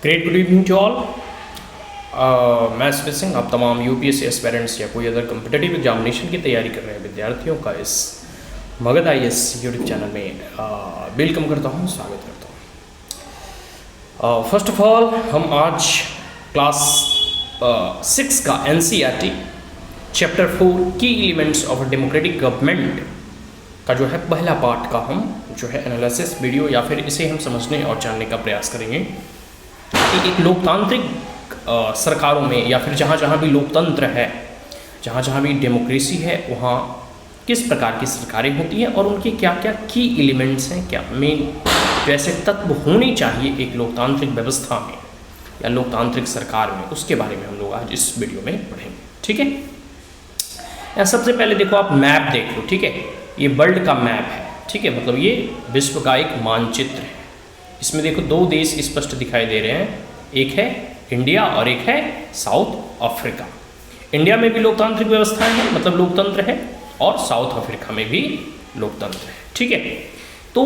Great good evening to all. मैं सुरेश सिंह, आप तमाम यूपीएससी एस्पिरेंट्स या कोई अदर कम्पिटिटिव एग्जामिनेशन की तैयारी कर रहे हैं विद्यार्थियों का इस मगध आईएएस यूट्यूब चैनल में वेलकम करता हूं, स्वागत करता हूं। फर्स्ट ऑफ ऑल हम आज क्लास 6 का एनसीईआरटी चैप्टर 4 की एलिमेंट्स ऑफ डेमोक्रेटिक गवर्नमेंट का जो है पहला पार्ट का हम जो है एनालिसिस वीडियो या फिर इसे हम समझने और जानने का प्रयास करेंगे कि एक लोकतांत्रिक सरकारों में या फिर जहाँ जहाँ भी लोकतंत्र है, जहाँ जहाँ भी डेमोक्रेसी है, वहाँ किस प्रकार की सरकारें होती हैं और उनके क्या क्या की एलिमेंट्स हैं, क्या मेन जैसे तत्व होने चाहिए एक लोकतांत्रिक व्यवस्था में या लोकतांत्रिक सरकार में, उसके बारे में हम लोग आज इस वीडियो में पढ़ेंगे। ठीक है, या सबसे पहले देखो आप मैप देख लो। ठीक है, ये वर्ल्ड का मैप है। ठीक है, मतलब ये विश्व का एक मानचित्र है। इसमें देखो दो देश स्पष्ट दिखाई दे रहे हैं, एक है इंडिया और एक है साउथ अफ्रीका। इंडिया में भी लोकतांत्रिक व्यवस्थाएं हैं, मतलब लोकतंत्र है, और साउथ अफ्रीका में भी लोकतंत्र है। ठीक है, तो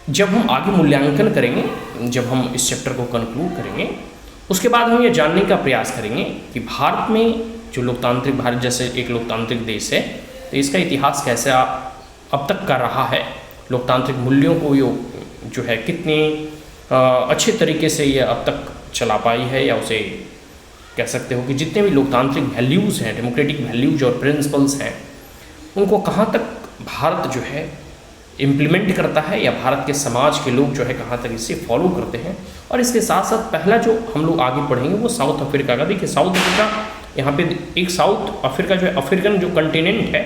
जब हम आगे मूल्यांकन करेंगे, जब हम इस चैप्टर को कंक्लूड करेंगे, उसके बाद हम ये जानने का प्रयास करेंगे कि भारत में जो लोकतांत्रिक, भारत जैसे एक लोकतांत्रिक देश है, तो इसका इतिहास कैसे अब तक कर रहा है, लोकतांत्रिक मूल्यों को जो है कितने अच्छे तरीके से ये अब तक चला पाई है, या उसे कह सकते हो कि जितने भी लोकतांत्रिक वैल्यूज़ हैं, डेमोक्रेटिक वैल्यूज और प्रिंसिपल्स हैं, उनको कहाँ तक भारत जो है इम्प्लीमेंट करता है, या भारत के समाज के लोग जो है कहाँ तक इसे फॉलो करते हैं। और इसके साथ साथ पहला जो हम लोग आगे पढ़ेंगे वो साउथ अफ्रीका का। देखिए साउथ अफ्रीका, यहाँ पे एक साउथ अफ्रीका जो है अफ्रीकन जो कंटिनेंट है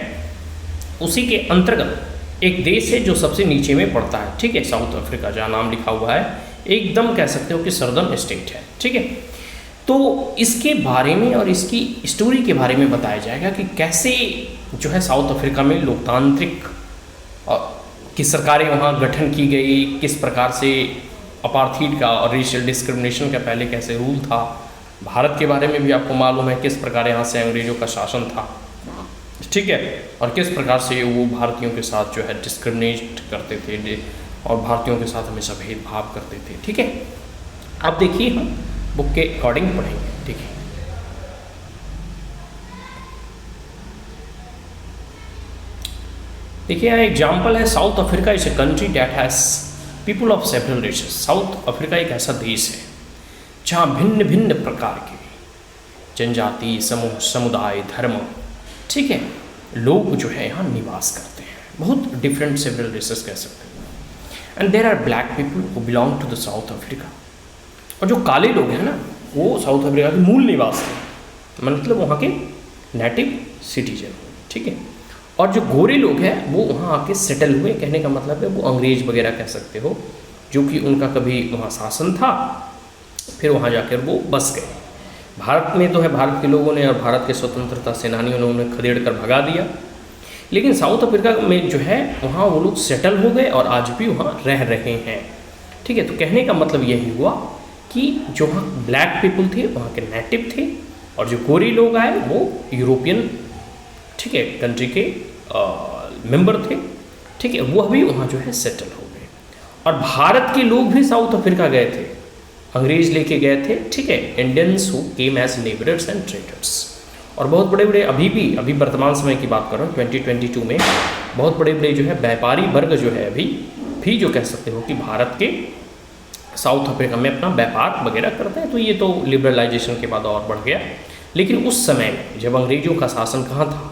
उसी के अंतर्गत एक देश है जो सबसे नीचे में पड़ता है। ठीक है, साउथ अफ्रीका जहाँ नाम लिखा हुआ है, एकदम कह सकते हो कि सर्दर्न स्टेट है। ठीक है, तो इसके बारे में और इसकी स्टोरी के बारे में बताया जाएगा कि कैसे जो है साउथ अफ्रीका में लोकतांत्रिक की सरकारें वहाँ गठन की गई, किस प्रकार से अपार्थीड का और रेशियल डिस्क्रिमिनेशन का पहले कैसे रूल था। भारत के बारे में भी आपको मालूम है किस प्रकार यहाँ से अंग्रेजों का शासन था। ठीक है, और किस प्रकार से वो भारतीयों के साथ जो है डिस्क्रिमिनेट करते थे और भारतीयों के साथ हमेशा भेदभाव करते थे। ठीक है, अब देखिए हम बुक के अकॉर्डिंग पढ़ेंगे। ठीक है, देखिए यहाँ एग्जाम्पल है, South Africa is a country that has people of several races. South Africa एक ऐसा देश है जहाँ भिन्न भिन्न प्रकार के जनजाति, समूह, समुदाय, धर्म, ठीक है, लोग जो है यहाँ निवास करते हैं। बहुत डिफरेंट सेवरल रेसेस कह सकते हैं। And there are black people who belong to the South Africa. और जो काले लोग हैं ना, वो साउथ अफ्रीका के मूल निवासी हैं, मतलब वहाँ के नेटिव सिटीजन। ठीक है, और जो गोरे लोग हैं वो वहाँ आके सेटल हुए, कहने का मतलब है वो अंग्रेज वगैरह कह सकते हो, जो कि उनका कभी वहाँ शासन था, फिर वहाँ जाकर वो बस गए। भारत में तो है, भारत के लोगों ने और भारत के स्वतंत्रता सेनानियों ने उन्हें खदेड़ कर भगा दिया, लेकिन साउथ अफ्रीका में जो है वहाँ वो लोग सेटल हो गए और आज भी वहाँ रह रहे हैं। ठीक है, तो कहने का मतलब यही हुआ कि जो वहाँ ब्लैक पीपल थे वहाँ के नेटिव थे, और जो गोरे लोग आए वो यूरोपियन, ठीक है, कंट्री के मेंबर थे। ठीक है, वो भी वहाँ जो है सेटल हो गए। और भारत के लोग भी साउथ अफ्रीका गए थे, अंग्रेज लेके गए थे। ठीक है, Indians who came as labourers and traders. और बहुत बड़े बड़े अभी वर्तमान समय की बात कर रहा हूँ, 2022 में बहुत बड़े बड़े जो है व्यापारी वर्ग जो है अभी भी जो कह सकते हो कि भारत के साउथ अफ्रीका में अपना व्यापार वगैरह करते हैं। तो ये तो लिबरलाइजेशन के बाद और बढ़ गया, लेकिन उस समय में जब अंग्रेजों का शासन कहाँ था,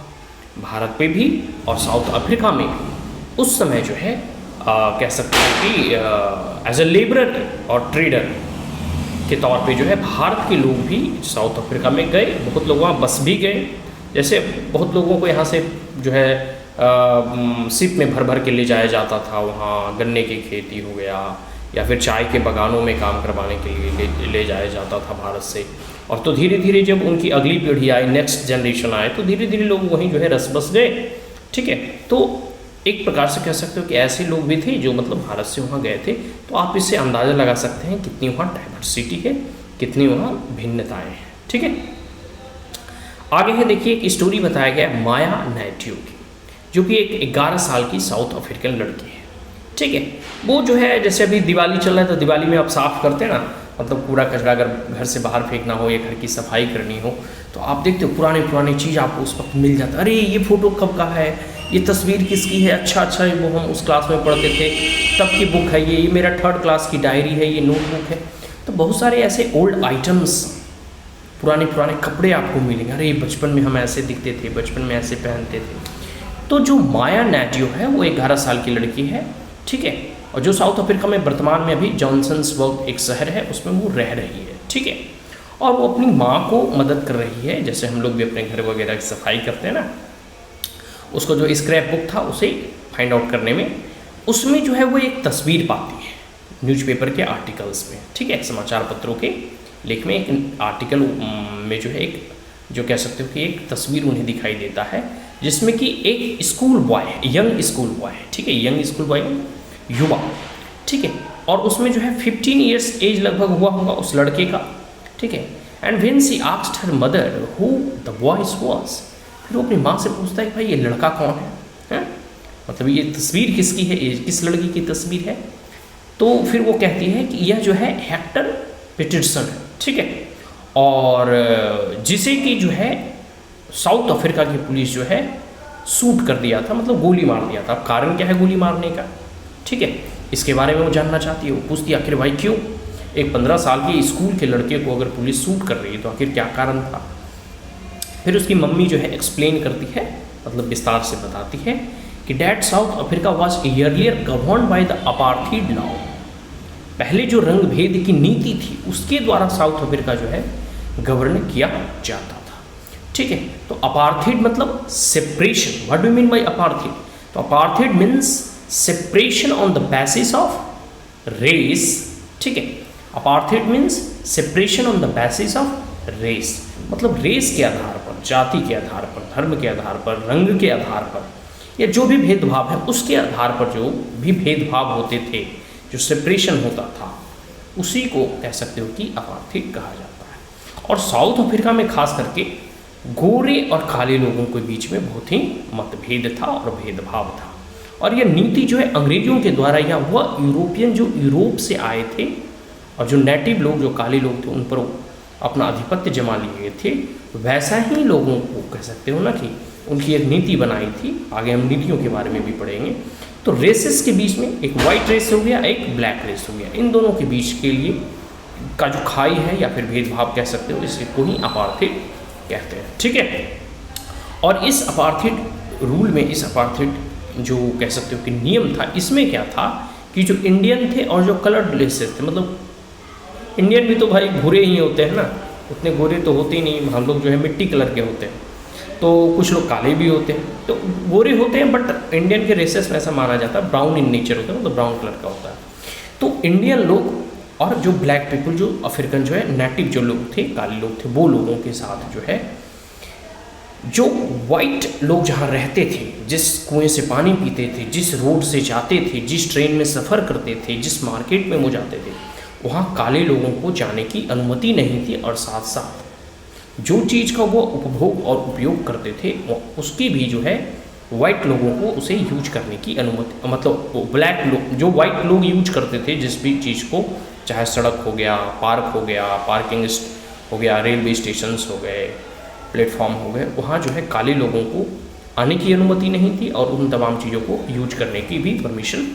भारत पे भी और साउथ अफ्रीका में भी, उस समय जो है कह सकते हैं कि एज ए लेबरर और ट्रेडर के तौर पे जो है भारत के लोग भी साउथ अफ्रीका में गए। बहुत लोग वहाँ बस भी गए, जैसे बहुत लोगों को यहाँ से जो है शिप में भर भर के ले जाया जाता था, वहाँ गन्ने की खेती हो गया या फिर चाय के बागानों में काम करवाने के लिए ले जाया जाता था भारत से। और तो धीरे धीरे जब उनकी अगली पीढ़ी आई, नेक्स्ट जनरेशन आए, तो धीरे धीरे लोग वहीं जो है रस बस गए। ठीक है, तो एक प्रकार से कह सकते हो कि ऐसे लोग भी थे जो मतलब भारत से वहाँ गए थे। तो आप इससे अंदाज़ा लगा सकते हैं कितनी वहाँ डाइवर्सिटी है, कितनी वहाँ भिन्नताएं हैं। ठीक है, आगे है देखिए एक स्टोरी बताया गया माया नाइट्यू की, जो कि एक 11 साल की साउथ अफ्रीकन लड़की है। ठीक है। वो जो है जैसे अभी दिवाली चल रहा है तो दिवाली में आप साफ़ करते हैं ना, मतलब कूड़ा कचरा अगर घर से बाहर फेंकना हो या घर की सफाई करनी हो तो आप देखते हो पुराने पुरानी चीज़ आपको उस वक्त मिल जाता है। अरे ये फ़ोटो कब का है, ये तस्वीर किसकी है, अच्छा अच्छा वो हम उस क्लास में पढ़ते थे तब की बुक है, ये मेरा 3rd क्लास की डायरी है, ये नोटबुक है। तो बहुत सारे ऐसे ओल्ड आइटम्स, पुराने पुराने कपड़े आपको मिलेंगे। अरे बचपन में हम ऐसे दिखते थे, बचपन में ऐसे पहनते थे। तो जो माया नैडियो है वो 11 साल की लड़की है, ठीक है, और जो साउथ अफ्रीका में वर्तमान में अभी जॉनसन्सबर्ग एक शहर है उसमें वो रह रही है, ठीक है। और वो अपनी माँ को मदद कर रही है, जैसे हम लोग भी अपने घर वगैरह की सफाई करते हैं ना, उसको जो स्क्रैप बुक था उसे फाइंड आउट करने में, उसमें जो है वो एक तस्वीर पाती है न्यूज़पेपर के आर्टिकल्स में, ठीक है, समाचार पत्रों के लेख में एक आर्टिकल में जो है एक जो कह सकते हो कि एक तस्वीर उन्हें दिखाई देता है जिसमें कि एक स्कूल बॉय है, यंग स्कूल बॉय है, ठीक है, यंग स्कूल बॉय युवा, ठीक है, और उसमें जो है 15 ईयर्स एज लगभग हुआ होगा उस लड़के का, ठीक है। And when she asked her mother who the boys was, फिर वो अपनी माँ से पूछता है कि भाई ये लड़का कौन है? मतलब ये तस्वीर किसकी है, ये किस लड़की की तस्वीर है? तो फिर वो कहती है कि यह जो है हेक्टर पीटरसन है, ठीक है, और जिसे कि जो है साउथ अफ्रीका की पुलिस जो है शूट कर दिया था, मतलब गोली मार दिया था। अब कारण क्या है गोली मारने का, ठीक है, इसके बारे में वो जानना चाहती है। वो पूछती है आखिर भाई क्यों एक 15 साल के स्कूल के लड़के को अगर पुलिस शूट कर रही है तो आखिर क्या कारण था? फिर उसकी मम्मी जो है एक्सप्लेन करती है, मतलब विस्तार से बताती है कि that south Africa was earlier govern by the apartheid law, पहले जो रंग भेद की नीति थी उसके द्वारा साउथ अफ्रीका जो है गवर्न किया जाता था, ठीक है। तो अपार्थीड मतलब separation, what do mean by apartheid? तो apartheid means separation on the basis of race, ठीक है, apartheid means separation on the basis of race, मतलब रेस के आधार पर, जाति के आधार पर, धर्म के आधार पर, रंग के आधार पर, या जो भी भेदभाव है उसके आधार पर जो भी भेदभाव होते थे, जो सेपरेशन होता था, उसी को कह सकते हो कि अपार्थीड कहा जाता है। और साउथ अफ्रीका में खास करके गोरे और काले लोगों के बीच में बहुत ही मतभेद था और भेदभाव था। और यह नीति जो है अंग्रेजों के द्वारा, या वह यूरोपियन जो यूरोप से आए थे और जो नेटिव लोग, जो काले लोग थे, उन पर अपना आधिपत्य जमा लिए थे, वैसा ही लोगों को कह सकते हो ना कि उनकी एक नीति बनाई थी। आगे हम नीतियों के बारे में भी पढ़ेंगे। तो रेसेस के बीच में एक वाइट रेस हो गया, एक ब्लैक रेस हो गया, इन दोनों के बीच के लिए का जो खाई है या फिर भेदभाव कह सकते हो, इसको ही अपार्थीड कहते हैं, ठीक है। और इस अपार्थीड रूल में, इस अपार्थीड जो कह सकते हो कि नियम था, इसमें क्या था कि जो इंडियन थे और जो कलर्ड रेसेस थे, मतलब इंडियन भी तो भाई भूरे ही होते हैं ना, उतने गोरे तो होते ही नहीं, हम लोग जो है मिट्टी कलर के होते हैं, तो कुछ लोग काले भी होते हैं, तो गोरे होते हैं, बट इंडियन के रेसेस में ऐसा माना जाता है ब्राउन इन नेचर होता है, मतलब ब्राउन कलर का होता है। तो इंडियन लोग और जो ब्लैक पीपल, जो अफ्रीकन जो है नेटिव जो लोग थे, काले लोग थे, वो लोगों के साथ जो है जो वाइट लोग जहाँ रहते थे, जिस कुएं से पानी पीते थे, जिस रोड से जाते थे, जिस ट्रेन में सफ़र करते थे, जिस मार्केट में वो जाते थे, वहाँ काले लोगों को जाने की अनुमति नहीं थी। और साथ साथ जो चीज़ का वो उपभोग और उपयोग करते थे उसकी भी जो है वाइट लोगों को उसे यूज करने की अनुमति, मतलब ब्लैक लोग, जो वाइट लोग यूज करते थे जिस भी चीज़ को, चाहे सड़क हो गया, पार्क हो गया, पार्किंग हो गया, रेलवे स्टेशंस हो गए, प्लेटफॉर्म हो गए, वहाँ जो है काले लोगों को आने की अनुमति नहीं थी और उन तमाम चीज़ों को यूज करने की भी परमिशन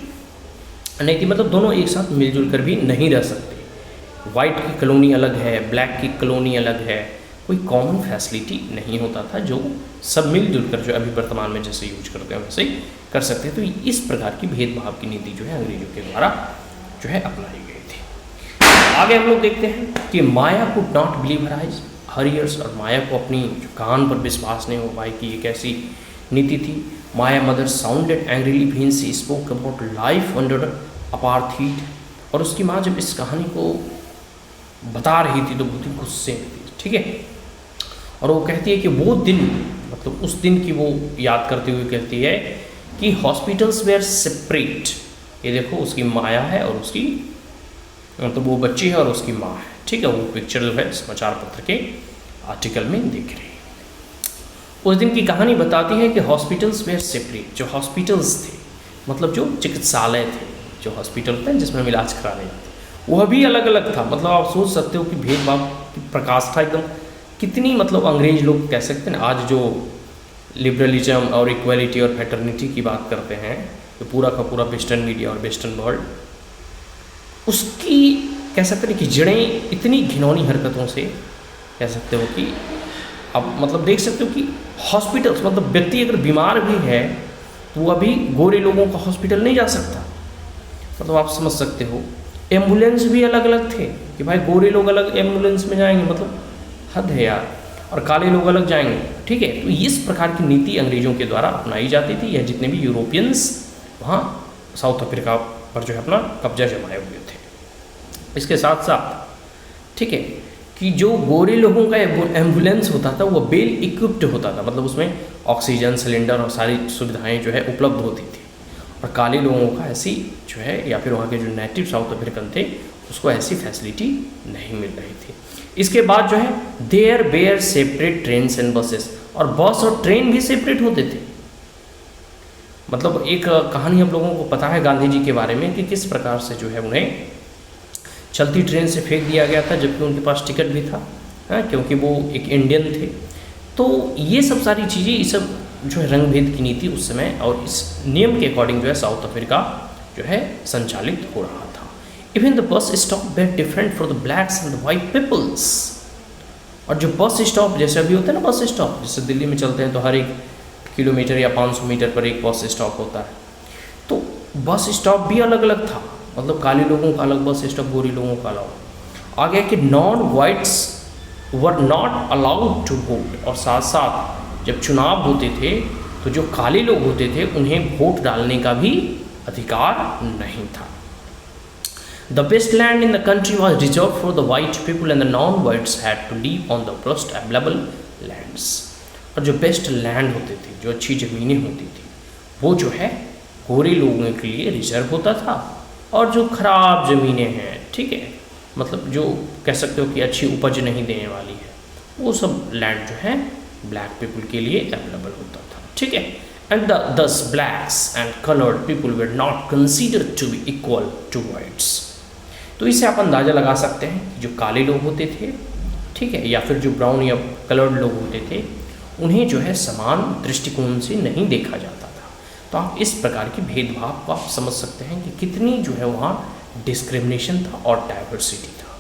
नहीं थी। मतलब दोनों एक साथ मिलजुल कर भी नहीं रह सकते। वाइट की कॉलोनी अलग है, ब्लैक की कॉलोनी अलग है, कोई कॉमन फैसिलिटी नहीं होता था जो सब मिलजुल कर जो अभी वर्तमान में जैसे यूज करते हैं वैसे ही कर सकते हैं। तो इस प्रकार की भेदभाव की नीति जो है अंग्रेजों के द्वारा जो है अपनाई गई थी। आगे हम लोग देखते हैं कि Maya could not believe her ears, और माया को अपनी जो कान पर विश्वास नहीं हो पाई कि ये कैसी नीति थी। Maya mother sounded angrily when she spoke about life under apartheid, और उसकी माँ जब इस कहानी को बता रही थी तो बहुत ही गुस्से में थी, ठीक है। और वो कहती है कि वो दिन, मतलब उस दिन की वो याद करते हुए कहती है कि हॉस्पिटल्स वेयर सेपरेट। ये देखो उसकी माया है और उसकी, मतलब वो बच्ची है और उसकी माँ है, ठीक है। वो पिक्चर जो है समाचार पत्र के आर्टिकल में दिख रही है। उस दिन की कहानी बताती है कि हॉस्पिटल्स वेयर सेपरेट, जो हॉस्पिटल्स थे मतलब जो चिकित्सालय थे, जो हॉस्पिटल होता है जिसमें हम इलाज कराने जाते हैं, वह भी अलग अलग था। मतलब आप सोच सकते हो कि भेदभाव की प्रकाष्ठा एकदम कितनी, मतलब अंग्रेज लोग कह सकते हैं आज जो लिबरलिज्म और इक्वलिटी और फ्रेटर्निटी की बात करते हैं, तो पूरा का पूरा वेस्टर्न मीडिया और वेस्टर्न वर्ल्ड, उसकी कह सकते हैं कि जड़ें इतनी घिनौनी हरकतों से कह सकते हो कि आप मतलब देख सकते हो कि हॉस्पिटल्स, मतलब व्यक्ति अगर बीमार भी है तो वो अभी गोरे लोगों का हॉस्पिटल नहीं जा सकता। मतलब आप समझ सकते हो, एम्बुलेंस भी अलग अलग थे कि भाई गोरे लोग अलग एम्बुलेंस में जाएंगे, मतलब हद है यार, और काले लोग अलग जाएंगे। ठीक है, तो इस प्रकार की नीति अंग्रेजों के द्वारा अपनाई जाती थी। यह जितने भी यूरोपियंस वहाँ साउथ अफ्रीका पर जो है अपना कब्जा जमाए हुए थे। इसके साथ साथ ठीक है कि जो गोरे लोगों का एम्बुलेंस होता था वो वेल इक्विप्ड होता था, मतलब उसमें ऑक्सीजन सिलेंडर और सारी सुविधाएं जो है उपलब्ध होती थी। और काले लोगों का ऐसी जो है, या फिर वहाँ के जो नेटिव साउथ अफ्रीकन थे, उसको ऐसी फैसिलिटी नहीं मिल रही थी। इसके बाद जो है there were separate trains and buses, और बस और ट्रेन भी सेपरेट होते थे। मतलब एक कहानी हम लोगों को पता है गांधी जी के बारे में कि किस प्रकार से जो है उन्हें चलती ट्रेन से फेंक दिया गया था, जबकि उनके पास टिकट भी था, क्योंकि वो एक इंडियन थे। तो ये सब सारी चीज़ें, ये सब जो है रंग भेद की नीति उस समय और इस नियम के अकॉर्डिंग जो है साउथ अफ्रीका जो है संचालित हो रहा था। Even the bus stop were different for the blacks and the white peoples. और जो बस स्टॉप जैसे अभी होता है ना, बस स्टॉप जैसे दिल्ली में चलते हैं तो हर एक किलोमीटर या 500 मीटर पर एक बस स्टॉप होता है, तो बस स्टॉप भी अलग अलग था। मतलब काले लोगों का अलग बस स्टॉप, गोरे लोगों का अलग। आ गया कि non whites were not allowed to vote, और साथ साथ जब चुनाव होते थे तो जो काले लोग होते थे उन्हें वोट डालने का भी अधिकार नहीं था। The best land in the country was reserve for the white people and the non whites had to live on the first available lands. और जो बेस्ट लैंड होते थे, जो अच्छी ज़मीनें होती थी, वो जो है गोरे लोगों के लिए रिजर्व होता था। और जो खराब ज़मीनें हैं, ठीक है, मतलब जो कह सकते हो कि अच्छी उपज नहीं देने वाली है, वो सब लैंड जो है ब्लैक पीपल के लिए अवेलेबल होता था। ठीक है, and thus blacks and coloured people were not considered to be equal to whites. तो इससे आप अंदाज़ा लगा सकते हैं कि जो काले लोग होते थे, ठीक है, या फिर जो ब्राउन या कलर्ड लोग होते थे, उन्हें जो है समान दृष्टिकोण से नहीं देखा जाता था। तो आप इस प्रकार की भेदभाव को आप समझ सकते हैं कि कितनी जो है वहाँ डिस्क्रिमिनेशन था और डाइवर्सिटी था।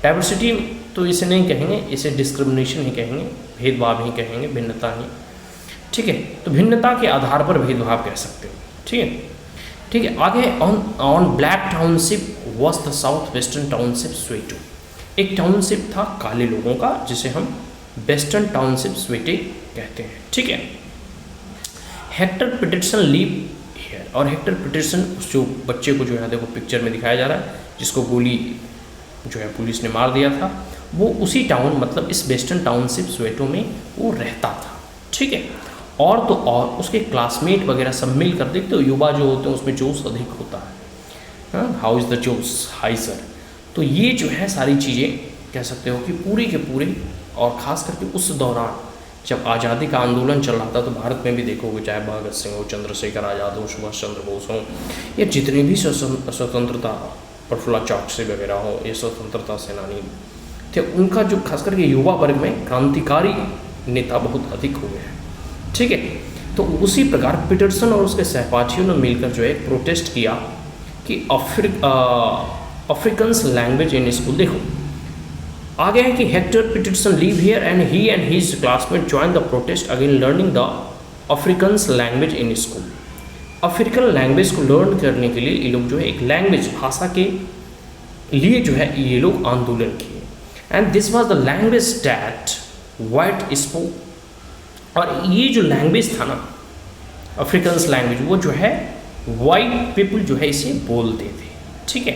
डाइवर्सिटी तो इसे नहीं कहेंगे, इसे डिस्क्रिमिनेशन ही कहेंगे, भेदभाव ही कहेंगे, भिन्नता ही। ठीक है, तो भिन्नता के आधार पर भेदभाव कह सकते हो। ठीक है, ठीक है। आगे on black township was the south western township Soweto. एक टाउनशिप था काले लोगों का जिसे हम वेस्टर्न टाउनशिप स्वेटे कहते हैं। ठीक है, हेक्टर पीटरसन लीव हियर, और हेक्टर पीटरसन उस जो बच्चे को जो है देखो पिक्चर में दिखाया जा रहा है, जिसको गोली जो है पुलिस ने मार दिया था, वो उसी टाउन मतलब इस वेस्टर्न टाउनशिप स्वेटो में वो रहता था। ठीक है, और तो और उसके क्लासमेट वगैरह सब मिल कर देखते हो, युवा जो होते हैं उसमें जोश अधिक होता है। हाउ इज़ द जोश हाई सर। तो ये जो है सारी चीज़ें कह सकते हो कि पूरे के पूरे, और ख़ास करके उस दौरान जब आज़ादी का आंदोलन चल रहा था, तो भारत में भी देखोगे चाहे भगत सिंह हो, चंद्रशेखर आज़ाद हो, सुभाष चंद्र बोस हो, या जितने भी स्वतंत्रता प्रफुल्ल चौकसी वगैरह हो, ये स्वतंत्रता सेनानी थे, उनका जो खास करके युवा वर्ग में क्रांतिकारी नेता बहुत अधिक हुए हैं। ठीक है, तो उसी प्रकार पीटरसन और उसके सहपाठियों ने मिलकर जो है प्रोटेस्ट किया कि अफ्रीकन्स लैंग्वेज इन स्कूल। देखो आ गया है कि Hector Peterson live here and he and his classmate join the protest again learning the Afrikaans language in school. African language को लर्न करने के लिए ये लोग जो है एक लैंग्वेज भाषा के लिए जो है ये लोग आंदोलन किए। And this was the language that white spoke. और ये जो लैंग्वेज था ना अफ्रीकन्स लैंग्वेज, वो जो है वाइट पीपल जो है इसे बोलते थे। ठीक है,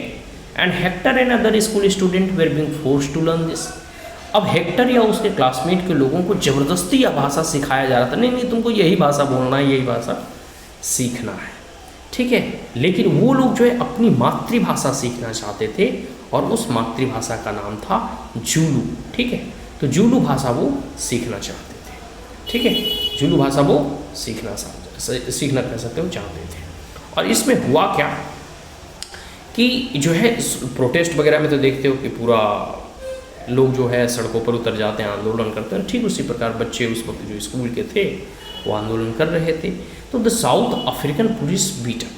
and Hector and other school student were being forced to learn this. अब हेक्टर या उसके क्लासमेट के लोगों को ज़बरदस्ती यह भाषा सिखाया जा रहा था, नहीं नहीं तुमको यही भाषा बोलना है, यही भाषा सीखना है। ठीक है, लेकिन वो लोग जो है अपनी मातृभाषा सीखना चाहते थे, और उस मातृभाषा का नाम था जूलू। ठीक है, तो जूलू भाषा वो सीखना चाहते थे। ठीक है, जूलू भाषा वो सीखना कह सकते हो चाहते थे। और इसमें हुआ क्या कि जो है प्रोटेस्ट वगैरह में तो देखते हो कि पूरा लोग जो है सड़कों पर उतर जाते हैं, आंदोलन करते हैं। ठीक उसी प्रकार बच्चे उस वक्त जो स्कूल के थे वो आंदोलन कर रहे थे। तो the South African police beat up,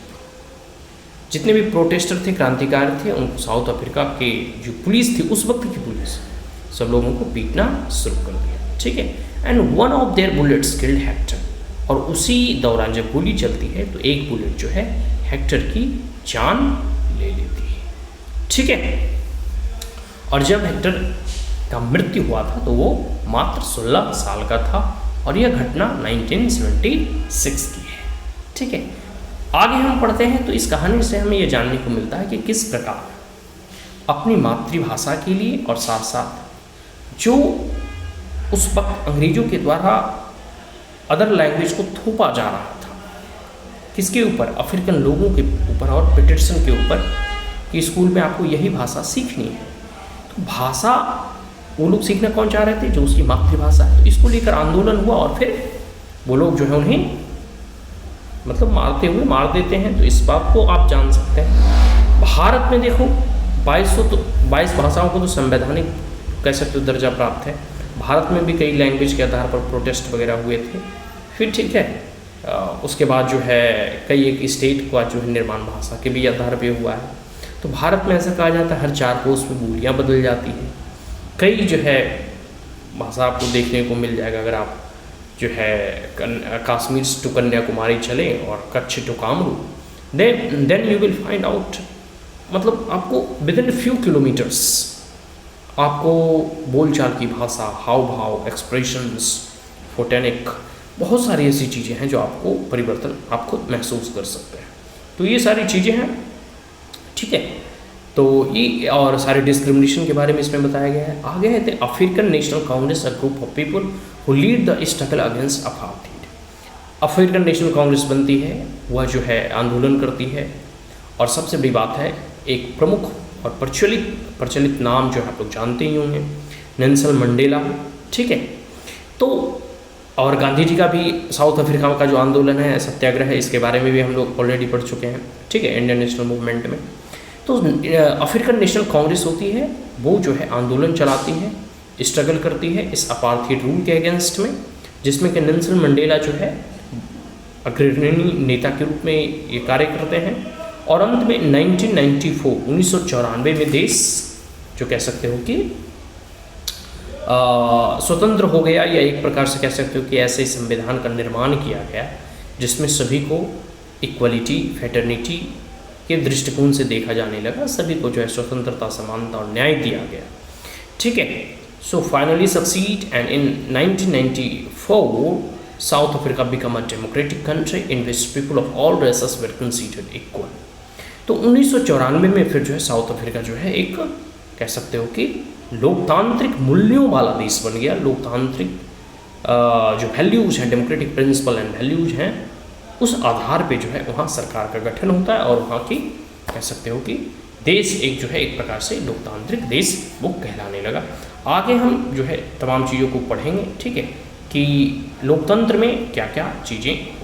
जितने भी प्रोटेस्टर थे, क्रांतिकारी थे, उनको साउथ अफ्रीका के जो पुलिस थी, उस वक्त की पुलिस, सब लोगों को पीटना शुरू कर दिया। ठीक है। And one of their bullets killed Hector, और उसी दौरान जब गोली चलती है तो एक बुलेट जो है हेक्टर की जान ले लेती है। ठीक है। और जब हेक्टर का मृत्यु हुआ था तो वो मात्र 16 साल का था, और यह घटना 1976 की है। ठीक है। आगे हम पढ़ते हैं तो इस कहानी से हमें यह जानने को मिलता है कि किस प्रकार अपनी मातृभाषा के लिए और साथ साथ जो उस वक्त अंग्रेजों के द्वारा अदर लैंग्वेज को थोपा जा रहा था, किसके ऊपर, अफ्रीकन लोगों के ऊपर और ब्रिटिशन के ऊपर, कि स्कूल में आपको यही भाषा सीखनी है। तो भाषा वो लोग सीखना कौन चाह रहे थे, जो उसकी मातृभाषा है। तो इसको लेकर आंदोलन हुआ और फिर वो लोग जो है उन्हें मतलब मारते हुए मार देते हैं। तो इस बात को आप जान सकते हैं। भारत में देखो 22 भाषाओं को तो संवैधानिक कह सकते हो दर्जा प्राप्त है। भारत में भी कई लैंग्वेज के आधार पर प्रोटेस्ट वगैरह हुए थे। फिर ठीक है, उसके बाद जो है कई एक स्टेट का जो है निर्माण भाषा के भी आधार पे हुआ है। तो भारत में ऐसा कहा जाता है हर 4 कोस में बोलियाँ बदल जाती हैं। कई जो है भाषा आपको देखने को मिल जाएगा अगर आप जो है कश्मीर टू कन्याकुमारी चले और कच्छ टू कामरू, then you will find out, मतलब आपको विद इन फ्यू किलोमीटर्स आपको बोलचाल की भाषा, हाव भाव, एक्सप्रेशंस, फोटेनिक, बहुत सारी ऐसी चीज़ें हैं जो आपको परिवर्तन आप खुद महसूस कर सकते हैं। तो ये सारी चीज़ें हैं। ठीक है। तो ये और सारे डिस्क्रिमिनेशन के बारे में इसमें बताया गया है। आगे है the African national Congress, a group of people who lead the struggle against apartheid. African national Congress बनती है, वह जो है आंदोलन करती है, और सबसे बड़ी बात है एक प्रमुख और प्रचलित नाम जो आप लोग जानते ही होंगे, नेल्सन मंडेला। ठीक है। तो और गांधी जी का भी साउथ अफ्रीका का जो आंदोलन है, सत्याग्रह है, इसके बारे में भी हम लोग ऑलरेडी पढ़ चुके हैं। ठीक है। इंडियन नेशनल मूवमेंट में तो अफ्रीकन नेशनल कांग्रेस होती है, वो जो है आंदोलन चलाती है, स्ट्रगल करती है इस अपार्थाइड रूल के अगेंस्ट में, जिसमें कि नेल्सन मंडेला जो है अग्रणी नेता के रूप में ये कार्य करते हैं। और अंत में 1994 में देश जो कह सकते हो कि स्वतंत्र हो गया, या एक प्रकार से कह सकते हो कि ऐसे संविधान का निर्माण किया गया जिसमें सभी को इक्वलिटी, फ्रेटर्निटी के दृष्टिकोण से देखा जाने लगा, सभी को जो है स्वतंत्रता, समानता और न्याय दिया गया। ठीक है। So finally succeed and in 1994 South Africa become a democratic country in which people of all races were considered equal. तो 1994 में फिर जो है साउथ अफ्रीका जो है एक कह सकते हो कि लोकतांत्रिक मूल्यों वाला देश बन गया। लोकतांत्रिक जो वैल्यूज़ हैं, डेमोक्रेटिक प्रिंसिपल एंड वैल्यूज़ हैं, उस आधार पे जो है वहाँ सरकार का गठन होता है, और वहाँ की कह सकते हो कि देश एक जो है एक प्रकार से लोकतांत्रिक देश वो कहलाने लगा। आगे हम जो है तमाम चीज़ों को पढ़ेंगे। ठीक है, कि लोकतंत्र में क्या क्या चीज़ें